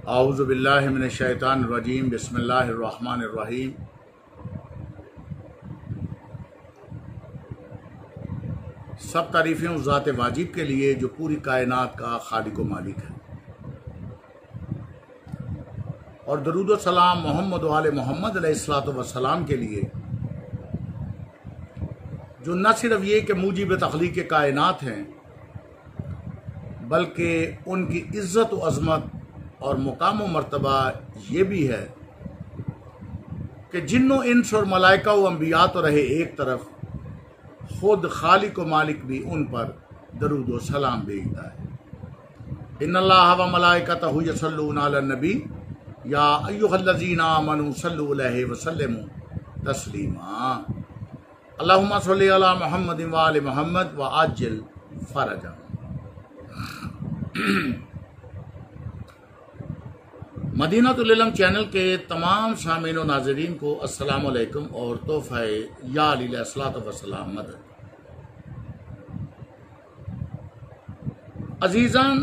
आऊज़ु बिल्लाहि मिनश शैतानिर रजीम बिस्मिल्लाहिर रहमानिर रहीम। सब तारीफ़ें उस ज़ात वाजिब के लिए जो पूरी कायनात का खालिक व मालिक है, और दरूद व सलाम मोहम्मद व आले मोहम्मद अलैहिस्सलातु वस्सलाम के लिए जो न सिर्फ ये कि मूजिब तख्लीक़ कायनात हैं, बल्कि उनकी इज़्ज़त व अज़मत और मुकाम व मर्तबा ये भी है कि जिन्नो इंस और मलाइका व अंबिया तो रहे एक तरफ, खुद खालिक व मालिक भी उन पर दरूद व सलाम भेजता है। इन्नल्लाह व मलाइकतहु यसल्लूना अलन नबी या अय्युहल्लज़ीना आमनू सल्लु अलैहि व सल्लिमू तस्लीमा। अल्लाहुम्मा सल्लि अला मुहम्मदिन व आलि मुहम्मद व आज्जिल फरजा। मदीनातुल इल्म चैनल के तमाम सामीन व नाज़रीन को अस्सलाम वालेकुम और तोहफ़े या अलैहिस्सलातु वस्सलाम मदद। अजीज़ान,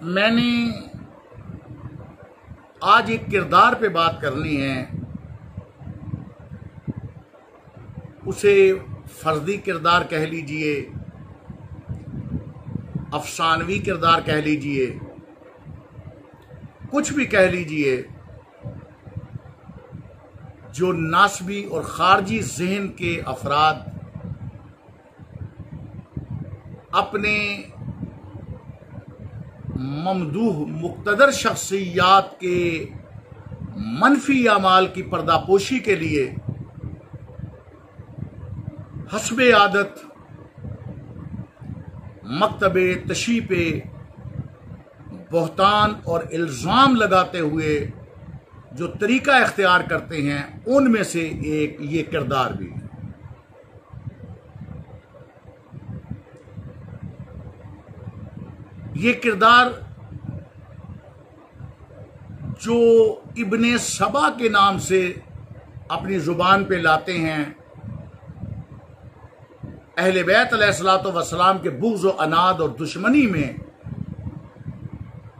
मैंने आज एक किरदार पे बात करनी है। उसे फर्जी किरदार कह लीजिए, अफसानवी किरदार कह लीजिए, कुछ भी कह लीजिए, जो नासबी और खारजी जहन के अफराद अपने ममदूह मुक्तदर शख्सियात के मनफी अमाल की पर्दापोशी के लिए हस्बे आदत मकतबे तशी पे बहतान और इल्ज़ाम लगाते हुए जो तरीका इख्तियार करते हैं, उनमें से एक ये किरदार भी है। ये किरदार जो इब्ने सबा के नाम से अपनी जुबान पे लाते हैं, अहले बैत अलैहिस्सलातु वस्सलाम के बुग़्ज़ व अनाद और दुश्मनी में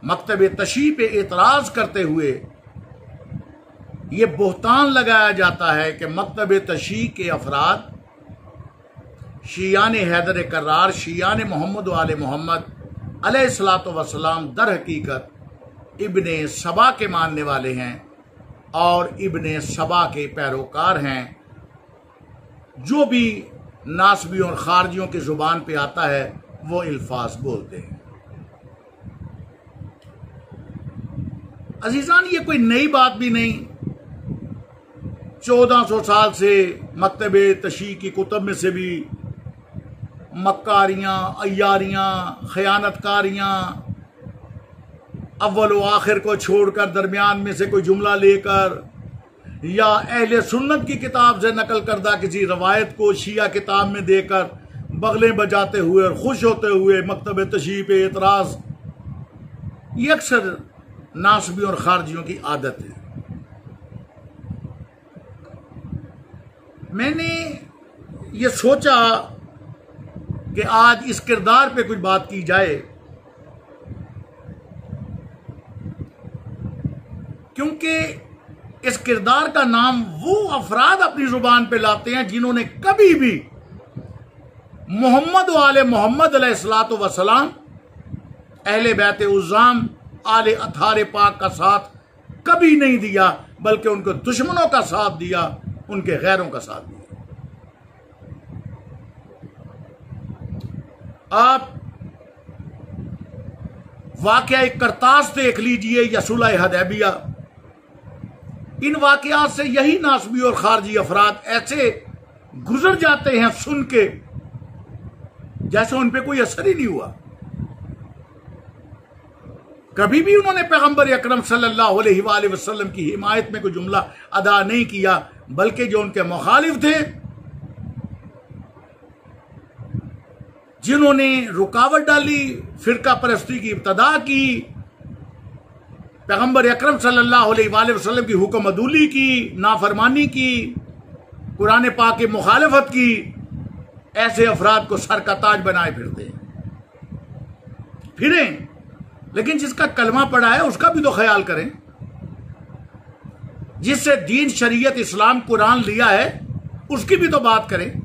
मकतब तशी पे एतराज़ करते हुए ये बहतान लगाया जाता है कि मकतब तशी के अफराद शियान हैदर कर्रार, शियान मोहम्मद व आले मोहम्मद अलैहिस्सलातु वस्सलाम दर हकीकत इब्ने सबा के मानने वाले हैं और इब्ने सबा के पैरोकार हैं। जो भी नासबी और खारजियों की जुबान पे आता है वो अल्फाज बोलते हैं। अजीजान, ये कोई नई बात भी नहीं। 1400 साल से मकतब तशी की कुतुब में से भी मक्कारियां, अय्यारियां, खयानतकारियां, अव्वल व आखिर को छोड़कर दरमियान में से कोई जुमला लेकर या अहले सुन्नत की किताब से नकल करदा किसी रवायत को शिया किताब में देकर बगलें बजाते हुए और खुश होते हुए मकतब तशी पे एतराज, ये अक्सर नासबी और खारजियों की आदत है। मैंने ये सोचा कि आज इस किरदार पे कुछ बात की जाए, क्योंकि इस किरदार का नाम वो अफराद अपनी जुबान पे लाते हैं जिन्होंने कभी भी मोहम्मद व आले मोहम्मद अलैहिस्सलातु वस्सलाम, अहले बैत उज़्ज़ाम, आले अथारे पाक का साथ कभी नहीं दिया, बल्कि उनके दुश्मनों का साथ दिया, उनके गैरों का साथ दिया। आप वाकया एक करतास देख लीजिए या सुलह हुदैबिया। इन वाकयात से यही नासबी और खारजी अफराद ऐसे गुजर जाते हैं सुन के जैसे उन पे कोई असर ही नहीं हुआ। कभी भी उन्होंने पैगंबर अकरम सल्लल्लाहु अलैहि वसल्लम की हिमायत में कोई जुमला अदा नहीं किया, बल्कि जो उनके मुखालिफ थे, जिन्होंने रुकावट डाली, फिरका परस्ती की इब्तदा की, पैगंबर अकरम सल्लल्लाहु अलैहि वसल्लम की हुक्म अदूली की, नाफरमानी की, कुरान पाक की मुखालफत की, ऐसे अफराद को सर का ताज बनाए फिरते हैं। लेकिन जिसका कलमा पड़ा है उसका भी तो ख्याल करें। जिससे दीन, शरीयत, इस्लाम, कुरान लिया है उसकी भी तो बात करें।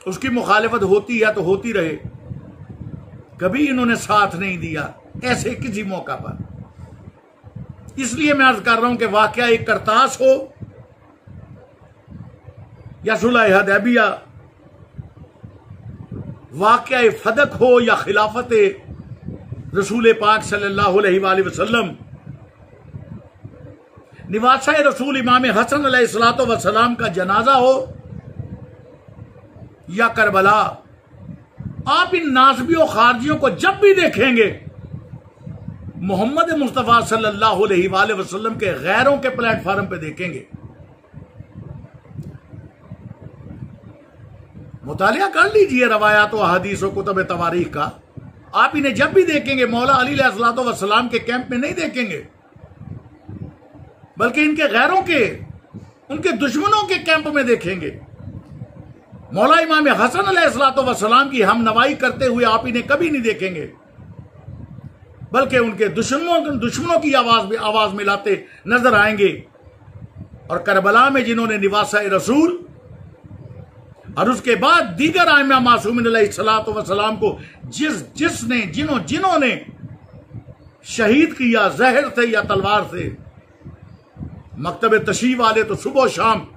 उसकी मुखालिफत होती है तो होती रहे, कभी इन्होंने साथ नहीं दिया ऐसे किसी मौका पर। इसलिए मैं अर्ज कर रहा हूं कि वाकया एक करतास हो या सुलह हुदैबिया, वाकया फदक हो या खिलाफत रसूल पाक सल्लल्लाहु अलैहि वसल्लम, निवासा रसूल इमाम हसन अलैहिस्सलातो वस्सलाम का जनाजा हो या करबला, आप इन नासबियों खारजियों को जब भी देखेंगे मोहम्मद मुस्तफ़ा सल्लल्लाहु अलैहि वसल्लम के गैरों के प्लेटफॉर्म पे देखेंगे। मुतालिया कर लीजिए रवायात व हदीस व कुतुब तवारीख का। आप इन्हें जब भी देखेंगे मौला अली अलैहिस्सलातो वस्सलाम के कैंप में नहीं देखेंगे, बल्कि इनके गैरों के, उनके दुश्मनों के कैंप में देखेंगे। मौला इमाम हसन अलैहिस्सलातो वस्सलाम की हम नवाई करते हुए आप इन्हें कभी नहीं देखेंगे, बल्कि उनके दुश्मनों की आवाज मिलाते नजर आएंगे। और करबला में जिन्होंने निवासा रसूल और उसके बाद दीगर आइमा मासूमिन अलैहिस्सलातो वस्सलाम को जिन्होंने शहीद किया जहर से या तलवार से, मकतब तशरीफ वाले तो सुबह शाम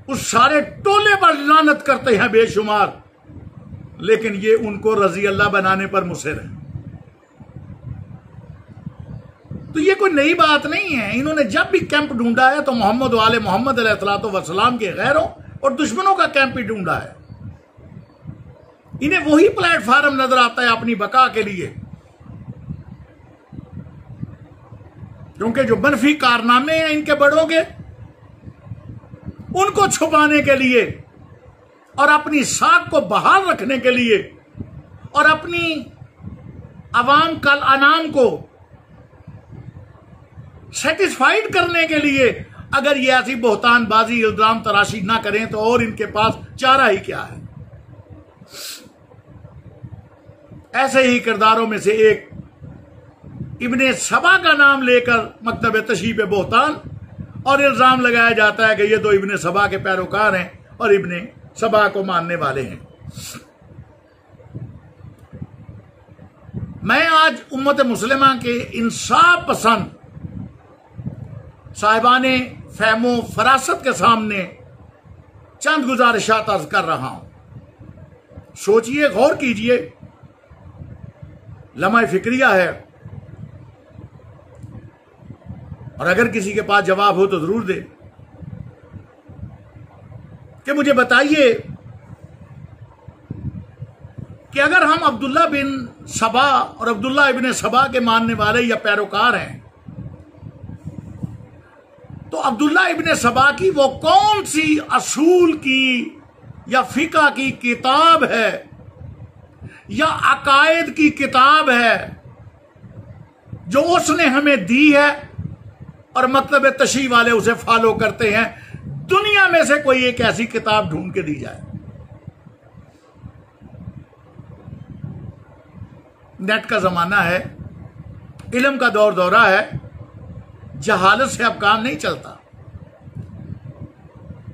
उस सारे टोले पर लानत करते हैं बेशुमार, लेकिन ये उनको रजी अल्लाह बनाने पर मुसर है। तो ये कोई नई बात नहीं है। इन्होंने जब भी कैंप ढूंढा है तो मोहम्मद वाले मोहम्मद अलैहिस्सलातो वस्सलाम के गैरों और दुश्मनों का कैंप ही ढूंढा है। इन्हें वही प्लेटफॉर्म नजर आता है अपनी बका के लिए, क्योंकि जो मनफी कारनामे हैं इनके बड़ों के, उनको छुपाने के लिए और अपनी साख को बहाल रखने के लिए और अपनी अवाम कल अनाम को सेटिस्फाइड करने के लिए अगर ये ऐसी बोहतानबाजी, इल्जाम तराशी ना करें तो और इनके पास चारा ही क्या है। ऐसे ही किरदारों में से एक इब्ने सबा का नाम लेकर मकतब तशरीफ बोहतान और इल्जाम लगाया जाता है कि ये तो इब्ने सबा के पैरोकार हैं और इब्ने सबा को मानने वाले हैं। मैं आज उम्मत मुस्लिमा के इंसाफ पसंद साहिबाने फहमो फरासत के सामने चंद गुजारिशात अर्ज कर रहा हूं। सोचिए, गौर कीजिए, लम्हा फिक्रिया है और अगर किसी के पास जवाब हो तो जरूर दे कि मुझे बताइए कि अगर हम अब्दुल्ला बिन सबा और अब्दुल्ला इब्ने सबा के मानने वाले या पैरोकार हैं तो अब्दुल्ला इब्ने सबा की वो कौन सी असूल की या फिका की किताब है या अकायद की किताब है जो उसने हमें दी है और मतलब तशरीह वाले उसे फॉलो करते हैं। दुनिया में से कोई एक ऐसी किताब ढूंढ के दी जाए। नेट का जमाना है, इल्म का दौर दौरा है, जहालत से अब काम नहीं चलता।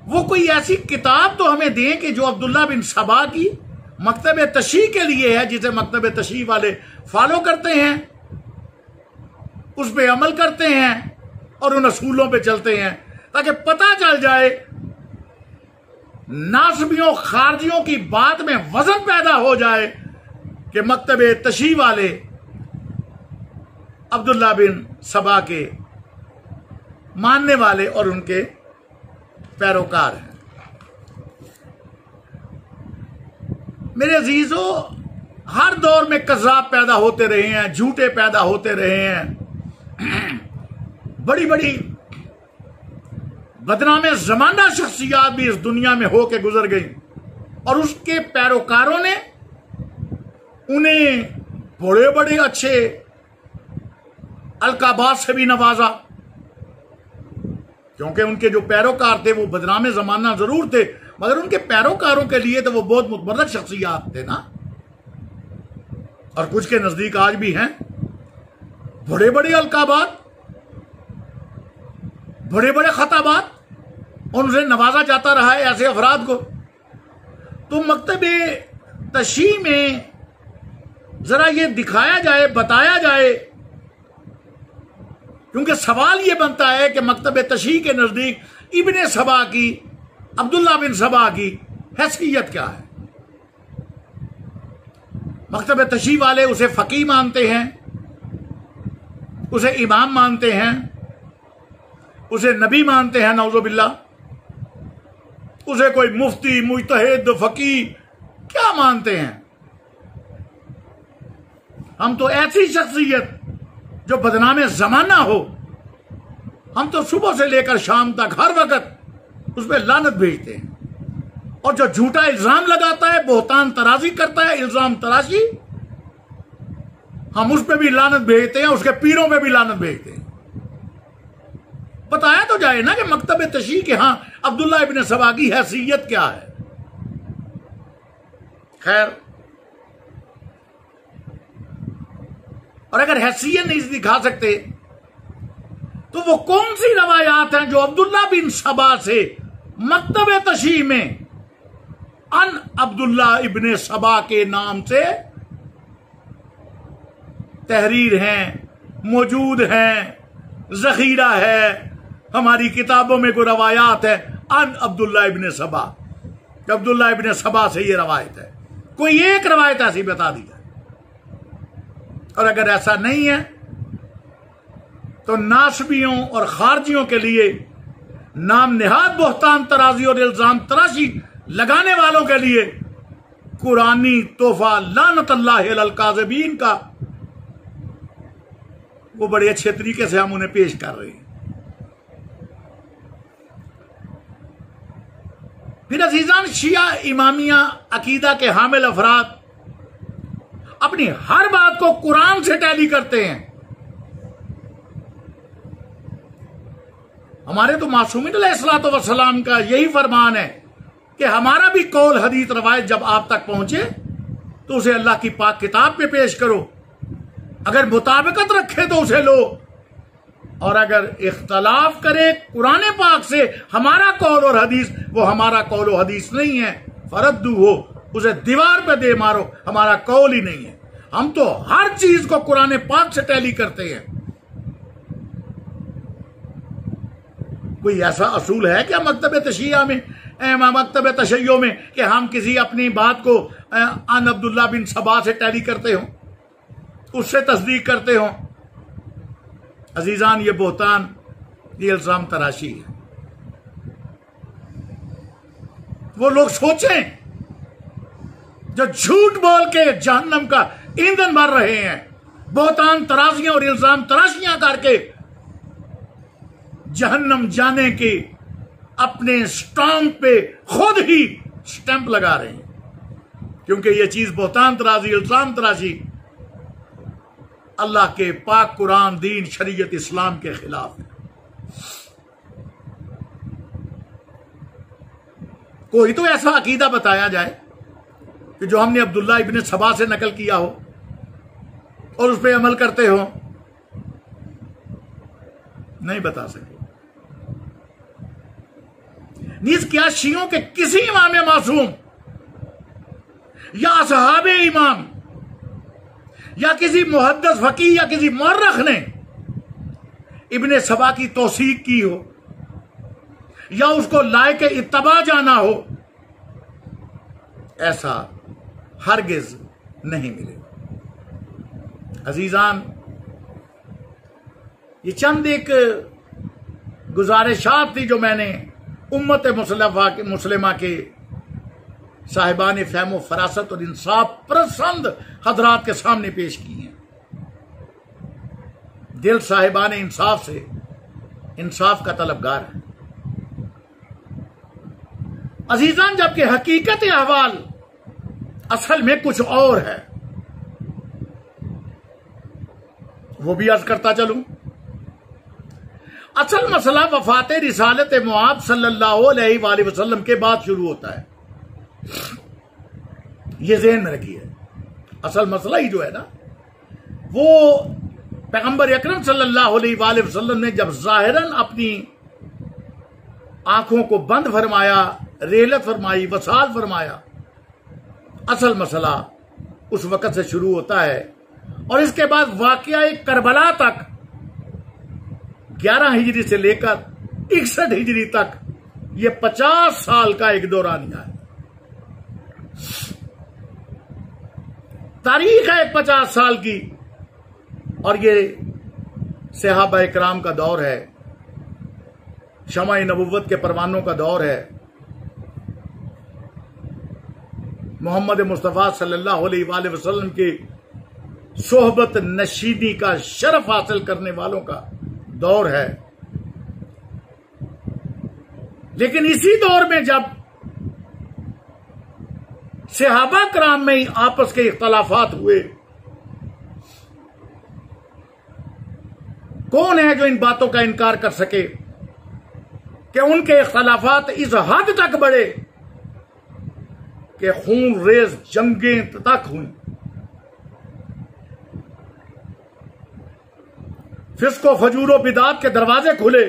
वो कोई ऐसी किताब तो हमें दें कि जो अब्दुल्ला बिन सबा की मकतब तशरीह के लिए है, जिसे मकतब तशरीह वाले फॉलो करते हैं, उस पर अमल करते हैं और उन असूलों पे चलते हैं, ताकि पता चल जाए, नासबियों खारजियों की बात में वजन पैदा हो जाए कि मकतब तशरीह वाले अब्दुल्ला बिन सबा के मानने वाले और उनके पैरोकार हैं। मेरे अजीजों, हर दौर में कज़्ज़ाब पैदा होते रहे हैं, झूठे पैदा होते रहे हैं, बड़ी बड़ी बदनामे जमाना शख्सियात भी इस दुनिया में होके गुजर गई और उसके पैरोकारों ने उन्हें बड़े बड़े अच्छे अलकाबात से भी नवाजा, क्योंकि उनके जो पैरोकार थे वो बदनामे जमाना जरूर थे, मगर उनके पैरोकारों के लिए तो वो बहुत मुतबर्रक शख्सियात थे ना। और कुछ के नजदीक आज भी हैं बड़े बड़े अलकाबात, बड़े बड़े खताबात, उनसे नवाजा जाता रहा है ऐसे अफराद को। तो मकतबे तशरीह में जरा ये दिखाया जाए, बताया जाए, क्योंकि सवाल ये बनता है कि मकतबे तशरीह के नजदीक इब्ने सबा की, अब्दुल्ला बिन सबा की हैसियत क्या है। मकतबे तशरीह वाले उसे फकीह मानते हैं, उसे इमाम मानते हैं, उसे नबी मानते हैं, नौजुबिल्ला, उसे कोई मुफ्ती, मुजतहिद, फकीह क्या मानते हैं। हम तो ऐसी शख्सियत जो बदनामे जमाना हो, हम तो सुबह से लेकर शाम तक हर वक्त उस पर लानत भेजते हैं। और जो झूठा इल्जाम लगाता है, बोहतान तराजी करता है, इल्जाम तराशी, हम उस पर भी लानत भेजते हैं, उसके पीरों में भी लानत भेजते हैं। बताया तो जाए ना कि मकतब तशरीह के यहां अब्दुल्ला इब्ने सबा की हैसियत क्या है। खैर, और अगर हैसियत नहीं दिखा सकते तो वो कौन सी रवायात हैं जो अब्दुल्ला बिन सबा से मकतब तशरीह में अन अब्दुल्ला इब्ने सबा के नाम से तहरीर हैं, मौजूद हैं, जखीरा है, हमारी किताबों में कोई रवायात है अन अब्दुल्ला इब्ने सबा, अब्दुल्ला इब्ने सबा से ये रवायत है, कोई एक रवायत ऐसी बता दी जाए। और अगर ऐसा नहीं है तो नासबियों और खारजियों के लिए, नाम निहाद बोहतान तराजी और इल्जाम तराशी लगाने वालों के लिए कुरानी तोहफा लानतुल्लाह अलल काज़िबीन का वो बड़े अच्छे तरीके से हम उन्हें पेश कर रहे हैं। फिर अजीजान, शिया इमामिया अकीदा के हामिल अफराद अपनी हर बात को कुरान से टैली करते हैं। हमारे तो मासूमीन अलैहिस्सलातु वस्सलाम का यही फरमान है कि हमारा भी कौल हदीस रवायत जब आप तक पहुंचे तो उसे अल्लाह की पाक किताब पे पेश करो, अगर मुताबिकत रखे तो उसे लो, और अगर इख्तलाफ करे कुरान पाक से हमारा कौल और हदीस, वो हमारा कौल और हदीस नहीं है, फरद्दू हो, उसे दीवार पे दे मारो, हमारा कौल ही नहीं है। हम तो हर चीज को कुरान पाक से टैली करते हैं। कोई ऐसा असूल है क्या मकतब तशय्या में, मकतब तशय्यो में, कि हम किसी अपनी बात को अन अब्दुल्ला बिन सबा से टैली करते हो, उससे तस्दीक करते हो? अजीजान, ये बोहतान, ये इल्जाम तराशी है। वो लोग सोचें जो झूठ बोल के जहन्नम का ईंधन भर रहे हैं, बोहतान तराशियां और इल्जाम तराशियां करके जहन्नम जाने के अपने स्टाम्प पे खुद ही स्टैंप लगा रहे हैं, क्योंकि ये चीज बोहतान तराशी, इल्जाम तराशी अल्लाह के पाक कुरान, दीन, शरीयत इस्लाम के खिलाफ है। कोई तो ऐसा अकीदा बताया जाए कि जो हमने अब्दुल्ला इब्ने सबा से नकल किया हो और उस पर अमल करते हो। नहीं बता सके। नीज क्या शियों के किसी इमाम मासूम या असहाबे इमाम या किसी मुहद्दिस फकीह या किसी मुअर्रिख ने इब्ने सबा की तौसीक की हो या उसको लायक इत्तबा जाना हो, ऐसा हरगिज नहीं मिलेगा। अजीजान, ये चंद एक गुजारिशात थी जो मैंने उम्मत मुस्लिमा के साहिबान फहम फरासत और इंसाफ पसंद हजरात के सामने पेश की हैं। दिल साहिबान इंसाफ से इंसाफ का तलबगार है। अजीजान, जबकि हकीकत अहवाल असल में कुछ और है, वो भी अर्ज करता चलूं। असल मसला वफात रिसालत मुआब सल्लल्लाहु अलैहि वसल्लम के बाद शुरू होता है। ये ज़हन में रखिए। असल मसला ही जो है ना, वो पैगंबर अकरम सल्लल्लाहु अलैहि वसल्लम ने जब जाहिरन अपनी आंखों को बंद फरमाया, रेलत फरमाई, वसाल फरमाया, असल मसला उस वक्त से शुरू होता है। और इसके बाद वाकया करबला तक 11 हिजरी से लेकर 61 हिजरी तक ये 50 साल का एक दौरानिया है, तारीख है 50 साल की। और ये सहाबा इकराम का दौर है, शमाए नबुव्वत के परवानों का दौर है, मोहम्मद मुस्तफ़ा सल्लल्लाहु अलैहि वसल्लम की सोहबत नशीदी का शरफ हासिल करने वालों का दौर है। लेकिन इसी दौर में जब सहाबा कराम में ही आपस के इख्तलाफात हुए, कौन है जो इन बातों का इनकार कर सके कि उनके इख्तलाफात इस हद तक बढ़े कि खून रेज जंगें तक हुई, फिस्को फजूरो बिदात के दरवाजे खुले,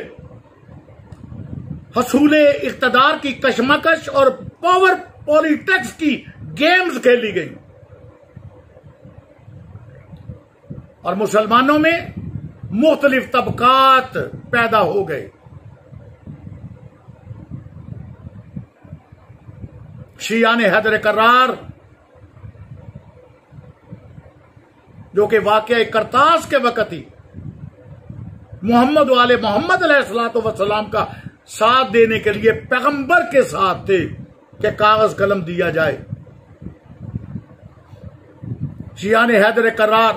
हसूले इख्तदार की कशमकश और पावर पॉलिटिक्स की गेम्स खेली गई और मुसलमानों में मुख्तलिफ तबकात पैदा हो गए। शियाने हैदर करार जो कि वाकया करतास के वक्त ही मोहम्मद वाले मोहम्मद अलैहिस्सलाम का साथ देने के लिए पैगंबर के साथ थे कि कागज कलम दिया जाए। शियाने हैदर करार,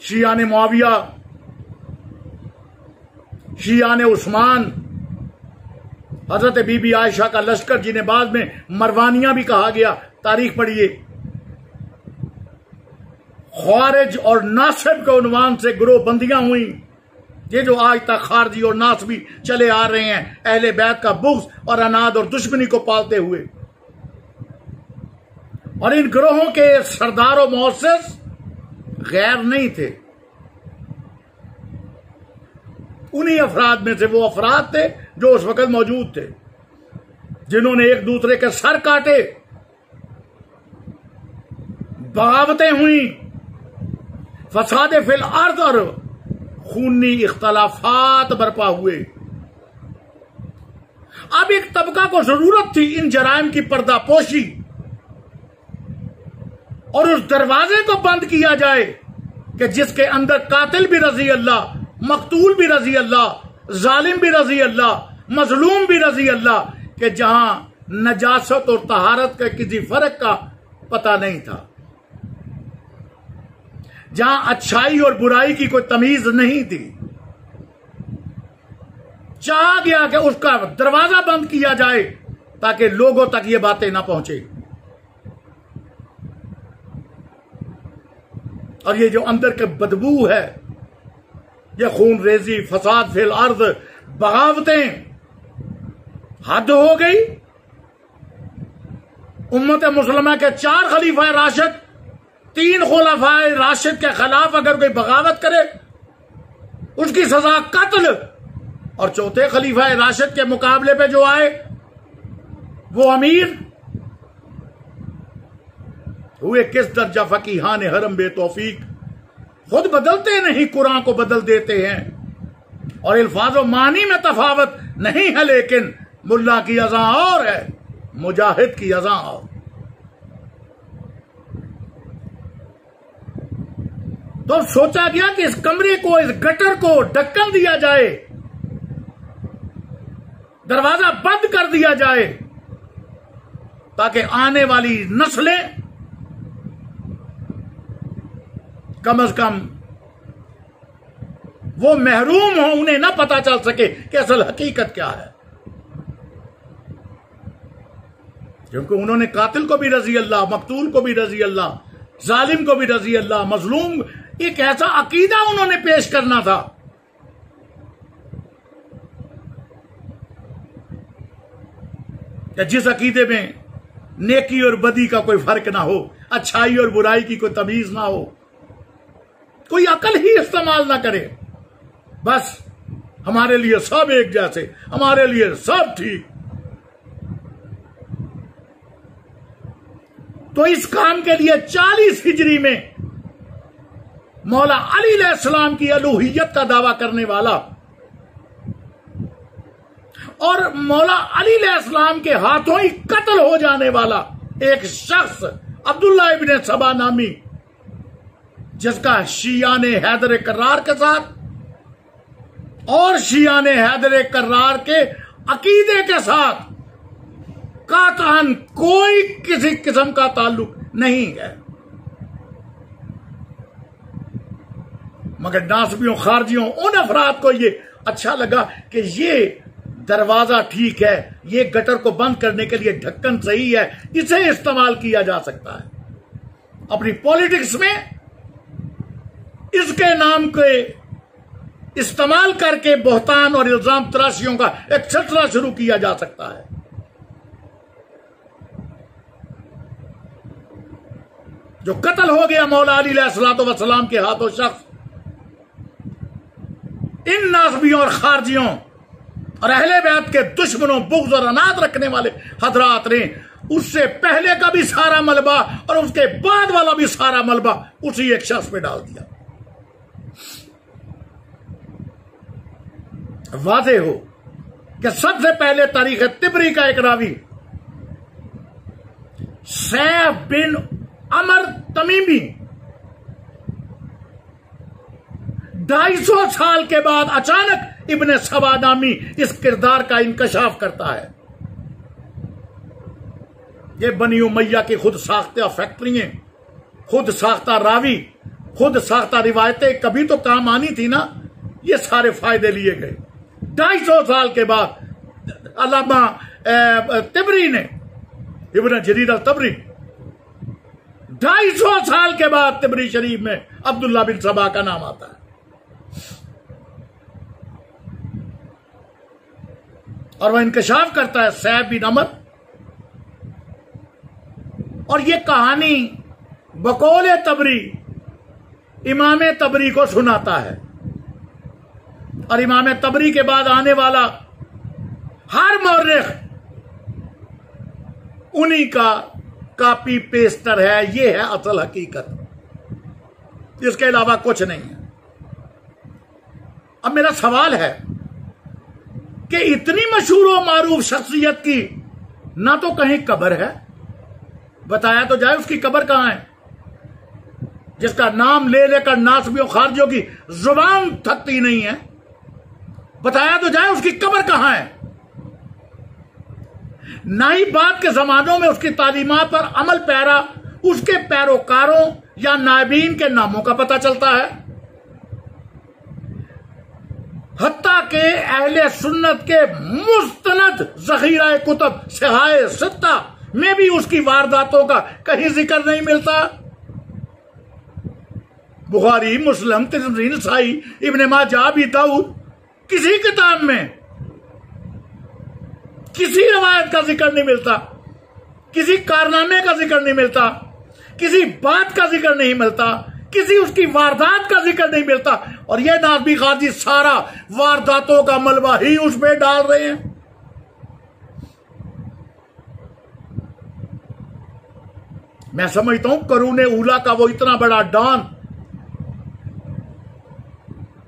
शियाने मुआविया, शियाने उस्मान, हजरत बीबी आयशा का लश्कर जिन्हें बाद में मरवानिया भी कहा गया, तारीख पढ़िए, ख्वारिज और नासिब के उन्वान से गिरोह बंदियां हुई, ये जो आज तक खारजी और नासबी चले आ रहे हैं, अहले बैत का बुग़्ज़ और अनाद और दुश्मनी को पालते हुए। और इन गिरोहों के सरदार और मुअस्सिस गैर नहीं थे, उन्हीं अफराद में से वो अफराद थे जो उस वक्त मौजूद थे, जिन्होंने एक दूसरे के सर काटे, बगावतें हुई, फसाद फिल अर्द और खूनी इख्तलाफात बरपा हुए। अब एक तबका को जरूरत थी इन जराइम की पर्दापोशी और उस दरवाजे को बंद किया जाए कि जिसके अंदर कातिल भी रजी अल्लाह, मकतूल भी रजी अल्लाह, जालिम भी रजी अल्लाह, मजलूम भी रजी अल्लाह, कि जहां नजासत और तहारत का किसी फर्क का पता नहीं था, जहां अच्छाई और बुराई की कोई तमीज नहीं थी, चाहा गया कि उसका दरवाजा बंद किया जाए ताकि लोगों तक ये बातें ना पहुंचे। और ये जो अंदर के बदबू है, ये खून रेजी, फसाद फिल अर्द, बगावतें, हद हो गई। उम्मत मुसलमा के 4 खलीफा राशिद, 3 खुलाफाए राशिद के खिलाफ अगर कोई बगावत करे उसकी सजा कत्ल, और चौथे खलीफा राशिद के मुकाबले पे जो आए वो अमीर हुए किस दर्जा फकीहान हरम बेतौफीक, खुद बदलते नहीं कुरान को बदल देते हैं। और अल्फाज़ो मानी में तफावत नहीं है, लेकिन मुल्ला की अज़ा और है, मुजाहिद की अज़ा और। तो सोचा गया कि इस कमरे को, इस गटर को ढक्कन दिया जाए, दरवाजा बंद कर दिया जाए, ताकि आने वाली नस्लें कम अज कम वो महरूम हो, उन्हें ना पता चल सके कि असल हकीकत क्या है। क्योंकि उन्होंने कातिल को भी रजी अल्लाह, मकतूल को भी रजी अल्लाह, जालिम को भी रजी अल्लाह, मजलूम, एक ऐसा अकीदा उन्होंने पेश करना था कि जिस अकीदे में नेकी और बदी का कोई फर्क ना हो, अच्छाई और बुराई की कोई तमीज ना हो, कोई अकल ही इस्तेमाल ना करे, बस हमारे लिए सब एक जैसे, हमारे लिए सब ठीक। तो इस काम के लिए 40 हिजरी में मौला अली अलैहिस्सलाम की अलूहियत का दावा करने वाला और मौला अली अलैहिस्सलाम के हाथों ही कत्ल हो जाने वाला एक शख्स अब्दुल्ला इब्ने सबा नामी, जिसका शियाने हैदर कर्रार के साथ और शियाने हैदर कर्रार के अकीदे के साथ कातअन कोई किसी किस्म का ताल्लुक नहीं है, मगर नासबियों खारजियों उन अफराद को ये अच्छा लगा कि ये दरवाजा ठीक है, ये गटर को बंद करने के लिए ढक्कन सही है, इसे इस्तेमाल किया जा सकता है। अपनी पॉलिटिक्स में इसके नाम के इस्तेमाल करके बोहतान और इल्जाम तराशियों का एक सिलसिला शुरू किया जा सकता है। जो कत्ल हो गया मौला अली अलैहिस्सलाम के हाथों शख्स, इन नासबियों और खारजियों और अहले बैत के दुश्मनों, बुग़्ज़ और अनाद रखने वाले हजरात ने उससे पहले का भी सारा मलबा और उसके बाद वाला भी सारा मलबा उसी एक शख्स पे डाल दिया। वाज़ेह हो कि सबसे पहले तारीख तिबरी का एक रावी सैफ बिन अमर तमीमी 250 साल के बाद अचानक इब्ने सबा नामी इस किरदार का इंकशाफ करता है। ये बनी उमैया की खुद साख्ता फैक्ट्रियां, खुद साख्ता रावी, खुद साख्ता रिवायतें कभी तो काम आनी थी ना, ये सारे फायदे लिए गए। 250 साल के बाद अल्लामा तिबरी ने, इब्न जरीर अल तबरी, 250 साल के बाद तिबरी शरीफ में अब्दुल्ला बिन सबा का नाम आता है। और वह इंकशाफ करता है सैफ बिन अमर, और यह कहानी बकौल तबरी इमाम तबरी को सुनाता है। और इमाम तबरी के बाद आने वाला हर मौर्रिख उन्हीं का कॉपी पेस्टर है। यह है असल हकीकत, इसके अलावा कुछ नहीं है। अब मेरा सवाल है कि इतनी मशहूर और मारूफ शख्सियत की ना तो कहीं कब्र है, बताया तो जाए उसकी कब्र कहां है, जिसका नाम ले लेकर नासबियों खारजियों की जुबान थकती नहीं है। बताया तो जाए उसकी कब्र कहां है। ना ही बाद के जमानों में उसकी तालीमात पर अमल पैरा उसके पैरोकारों या नायबीन के नामों का पता चलता है। हत्ता के अहले सुन्नत के मुस्तनद ज़ख़ीरा कुतुब सिहाए सित्ता में भी उसकी वारदातों का कहीं जिक्र नहीं मिलता। बुखारी, मुस्लिम, तिरमिज़ी, नसाई, इब्ने माजा, अबी दाऊद, किसी किताब में किसी रवायत का जिक्र नहीं मिलता, किसी कारनामे का जिक्र नहीं मिलता, किसी बात का जिक्र नहीं मिलता, किसी उसकी वारदात का जिक्र नहीं मिलता। और ये नासबी खारजी सारा वारदातों का मलबा ही उसमें डाल रहे हैं। मैं समझता हूं करूने उला का वो इतना बड़ा डॉन,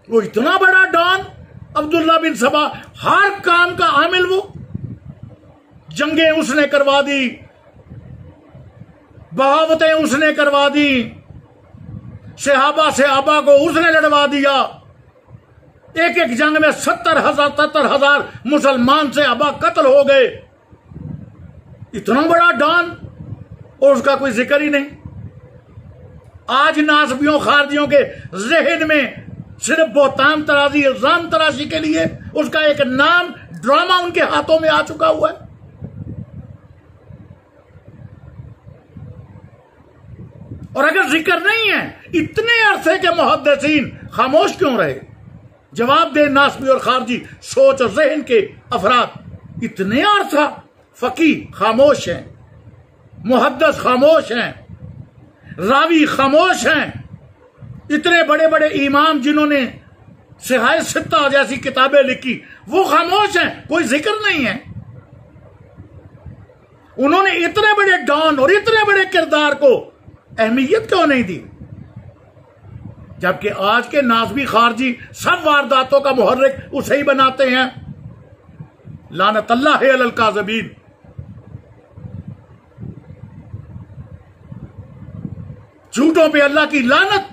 वो इतना बड़ा डॉन अब्दुल्ला बिन सबा, हर काम का आमिल वो। जंगें उसने करवा दी, बगावतें उसने करवा दी, सहाबा को उसने लड़वा दिया। एक एक जंग में 70,000 मुसलमान सहाबा कत्ल हो गए। इतना बड़ा डॉन और उसका कोई जिक्र ही नहीं। आज नासबियों खारजियों के जहन में सिर्फ बोहतान तराजी, इल्जाम तराशी के लिए उसका एक नाम, ड्रामा उनके हाथों में आ चुका हुआ है। और अगर जिक्र नहीं है, इतने अरसे के मुहद्दिसीन खामोश क्यों रहे? जवाब दे नासबी और खारजी सोच और जहन के अफराद, इतने अरसा फकीह खामोश हैं। मुहद्दिस खामोश हैं, रावी खामोश हैं, इतने बड़े बड़े इमाम जिन्होंने सिहाए सित्ता जैसी किताबें लिखी वो खामोश हैं, कोई जिक्र नहीं है। उन्होंने इतने बड़े डॉन और इतने बड़े किरदार को अहमियत क्यों नहीं दी, जबकि आज के नाज़बी खारजी सब वारदातों का मुहर्रिक उसे ही बनाते हैं। लानतल्लाह अलल काज़िबीन। झूठों पे अल्लाह की लानत,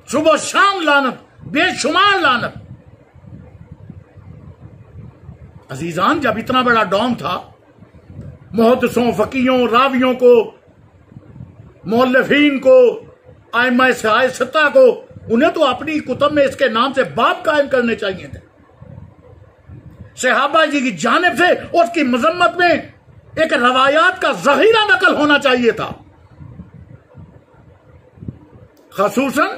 सुबह शाम लानत, बेशुमार लानत। अजीजान, जब इतना बड़ा डॉन था, मुहद्दिसों, फकीयों, रावियों को, मौलफीन को, आइम्मा सिहाए सित्ता को, उन्हें तो अपनी कुतुब में इसके नाम से बाब कायम करने चाहिए थे। सहाबा जी की जानिब से उसकी मजम्मत में एक रवायात का जहीरा नकल होना चाहिए था। खसूसन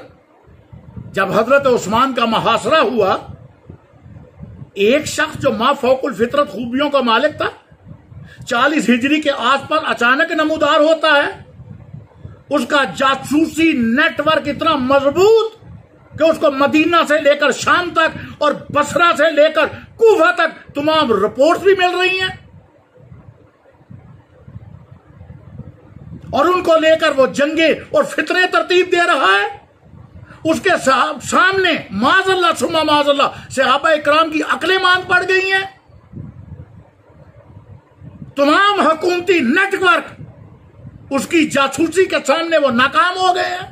जब हजरत उस्मान का मुहासरा हुआ, एक शख्स जो माफौकुल फितरत खूबियों का मालिक था, 40 हिजरी के आसपास अचानक नमूदार होता है। उसका जासूसी नेटवर्क इतना मजबूत कि उसको मदीना से लेकर शाम तक और बसरा से लेकर कूफा तक तमाम रिपोर्ट्स भी मिल रही हैं, और उनको लेकर वो जंगे और फितरे तरतीब दे रहा है। उसके सामने माज़अल्लाह सुम्मा माज़अल्लाह सहाबा इकराम की अक्लें मांग पड़ गई हैं। तमाम हुकूमती नेटवर्क उसकी जासूसी के सामने वो नाकाम हो गए हैं।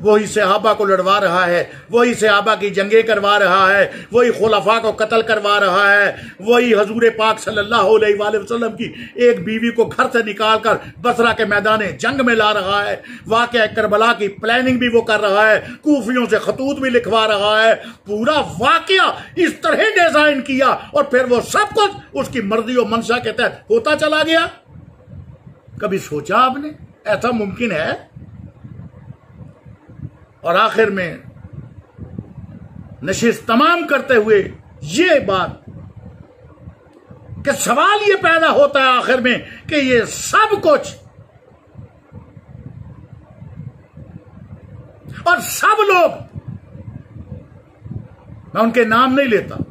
वही सहाबा को लड़वा रहा है, वही सहाबा की जंगें करवा रहा है, वही खुलफा को कत्ल करवा रहा है, वही हजूर पाक सल्लल्लाहु अलैहि वसल्लम की एक बीवी को घर से निकालकर बसरा के मैदान जंग में ला रहा है। वाक़या करबला की प्लानिंग भी वो कर रहा है, कूफियों से खतूत भी लिखवा रहा है। पूरा वाक़या इस तरह डिजाइन किया और फिर वो सब कुछ उसकी मर्जी और मंशा के तहत होता चला गया। कभी सोचा आपने ऐसा मुमकिन है? और आखिर में नशिस्त तमाम करते हुए ये बात कि सवाल ये पैदा होता है आखिर में कि ये सब कुछ और सब लोग, मैं उनके नाम नहीं लेता,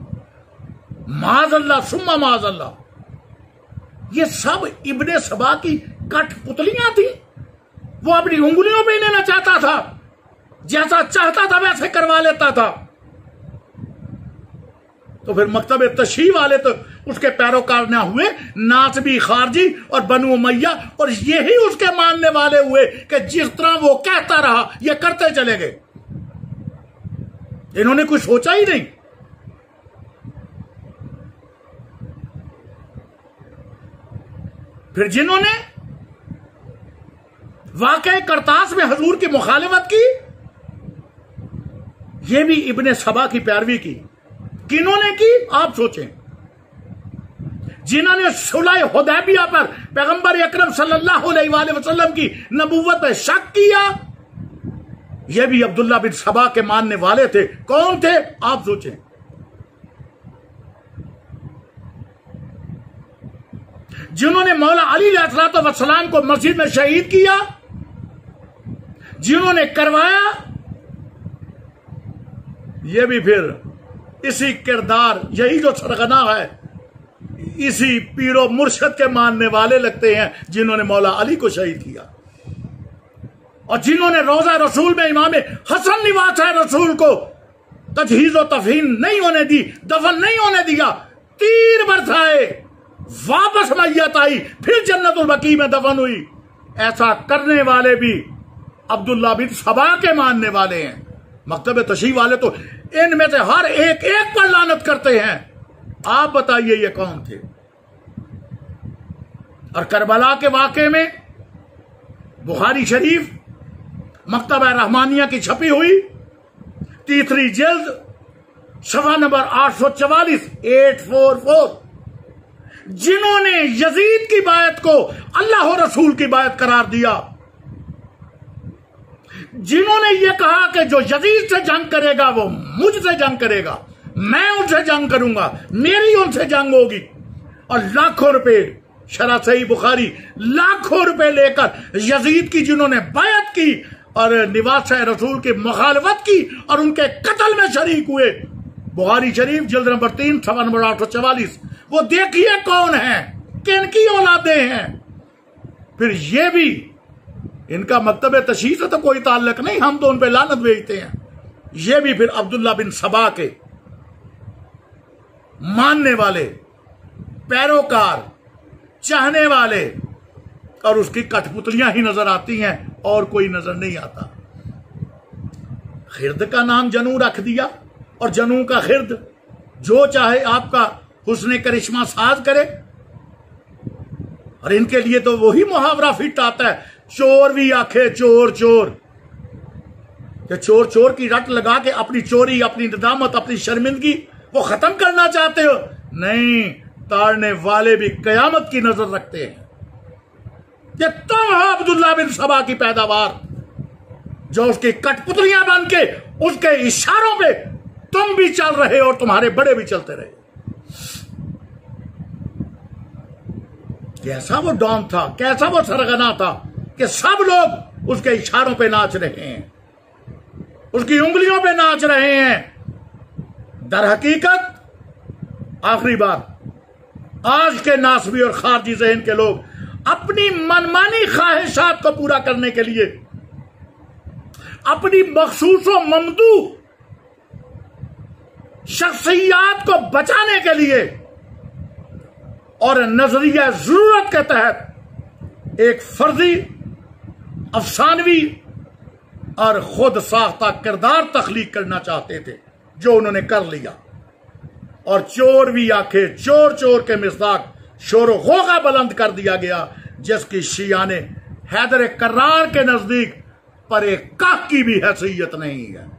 माज़अल्लाह सुम्मा माज़अल्लाह, ये सब इब्ने सबा की कठपुतलियां थी। वो अपनी उंगलियों पे लेना चाहता था, जैसा चाहता था वैसे करवा लेता था। तो फिर मकतब तशही वाले तो उसके पैरोकार न हुए, नासबी खारजी और बनु उमैया, और यही उसके मानने वाले हुए कि जिस तरह वो कहता रहा ये करते चले गए। इन्होंने कुछ सोचा ही नहीं। फिर जिन्होंने वाक़ई करतास में हजूर की मुखालिफत की, ये भी इब्ने सबा की पैरवी की। किन्होंने की आप सोचें? जिन्होंने सुलह हुदैबिया पर पैगंबर अकरम सल्लल्लाहु अलैहि वसल्लम की नबूवत पर शक किया, ये भी अब्दुल्ला बिन सबा के मानने वाले थे। कौन थे आप सोचें? जिन्होंने मौला अली अलैहिस्सलाम को मस्जिद में शहीद किया, जिन्होंने करवाया, ये भी फिर इसी किरदार, यही जो सरगना है, इसी पीरो मुर्शद के मानने वाले लगते हैं जिन्होंने मौला अली को शहीद किया, और जिन्होंने रोजा रसूल में इमाम हसन निवास है रसूल को तजहीज और तफहीन नहीं होने दी, दफन नहीं होने दिया। तीर बरसाए, वापस मैयत आई, फिर जन्नतुल बकी में दफन हुई। ऐसा करने वाले भी अब्दुल्ला बिन सबा के मानने वाले हैं। मकतब तशहीह वाले तो इनमें से हर एक एक पर लानत करते हैं। आप बताइए ये कौन थे? और करबला के वाक़े में बुखारी शरीफ मकतबा रहमानिया की छपी हुई 3री जिल्द सफा नंबर 844 844, जिन्होंने यजीद की बायत को अल्लाह और रसूल की बायत करार दिया, जिन्होंने ये कहा कि जो यजीद से जंग करेगा वो मुझसे जंग करेगा, मैं उनसे जंग करूंगा, मेरी उनसे जंग होगी, और लाखों रुपए शरह सही बुखारी, लाखों रुपए लेकर यजीद की जिन्होंने बैत की और निवास रसूल की मुखालफत की और उनके कत्ल में शरीक हुए, बुखारी शरीफ जिल्द नंबर 3 सफ़ा नंबर 844, वो देखिए कौन है, किनकी औलादें हैं। फिर ये भी इनका मकतब तशहीह से तो कोई ताल्लुक नहीं, हम तो उन पे लानत भेजते हैं। ये भी फिर अब्दुल्ला बिन सबा के मानने वाले, पैरोकार, चाहने वाले, और उसकी कठपुतलियां ही नजर आती हैं और कोई नजर नहीं आता। खिर्द का नाम जनू रख दिया और जनू का खिर्द जो चाहे आपका हुस्ने करिश्मा साज करे। और इनके लिए तो वही मुहावरा फिट आता है, चोर भी आखे चोर चोर, कि चोर चोर की रट लगा के अपनी चोरी, अपनी नदामत, अपनी शर्मिंदगी वो खत्म करना चाहते हो। नहीं, ताड़ने वाले भी कयामत की नजर रखते हैं कि तुम हो अब्दुल्ला बिन सबा की पैदावार, जो उसकी कठपुतलियां बन के उसके इशारों पे तुम भी चल रहे और तुम्हारे बड़े भी चलते रहे। कैसा वो डॉन था, कैसा वो सरगना था कि सब लोग उसके इशारों पे नाच रहे हैं, उसकी उंगलियों पे नाच रहे हैं। दर हकीकत आखिरी बात, आज के नासबी और खारजी ज़हन के लोग अपनी मनमानी ख्वाहिशात को पूरा करने के लिए, अपनी मखसूस व ममदू शख्सियात को बचाने के लिए और नजरिया जरूरत के तहत एक फर्जी, अफसानवी और खुद साख्ता किरदार तख्लीक करना चाहते थे, जो उन्होंने कर लिया। और चोर भी आखे चोर चोर के मिज़दाक शोर गौगा बुलंद कर दिया गया, जिसकी शियाने हैदर कर्रार के नजदीक पर एक काक की भी हैसियत नहीं है।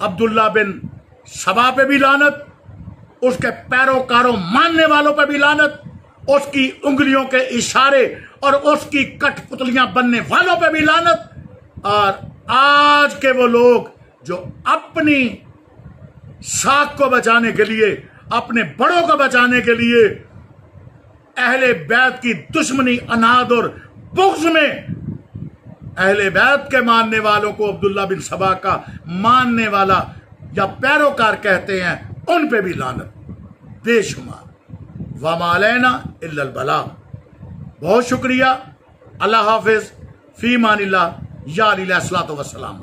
अब्दुल्ला बिन सबा पे भी लानत, उसके पैरोकारों मानने वालों पे भी लानत, उसकी उंगलियों के इशारे और उसकी कठपुतलियां बनने वालों पे भी लानत। और आज के वो लोग जो अपनी साख को बचाने के लिए, अपने बड़ों को बचाने के लिए अहले बैत की दुश्मनी, अनाद और बुग़्ज़ में अहले बैत के मानने वालों को अब्दुल्ला बिन सबा का मानने वाला या पैरोकार कहते हैं, उन पे भी लानत बेशुमार। वमा अलैना इल्लल बलाग। बहुत शुक्रिया। अल्लाह हाफिज, फी मानिल्लाह, या अलैहिस्सलातु वस्सलाम।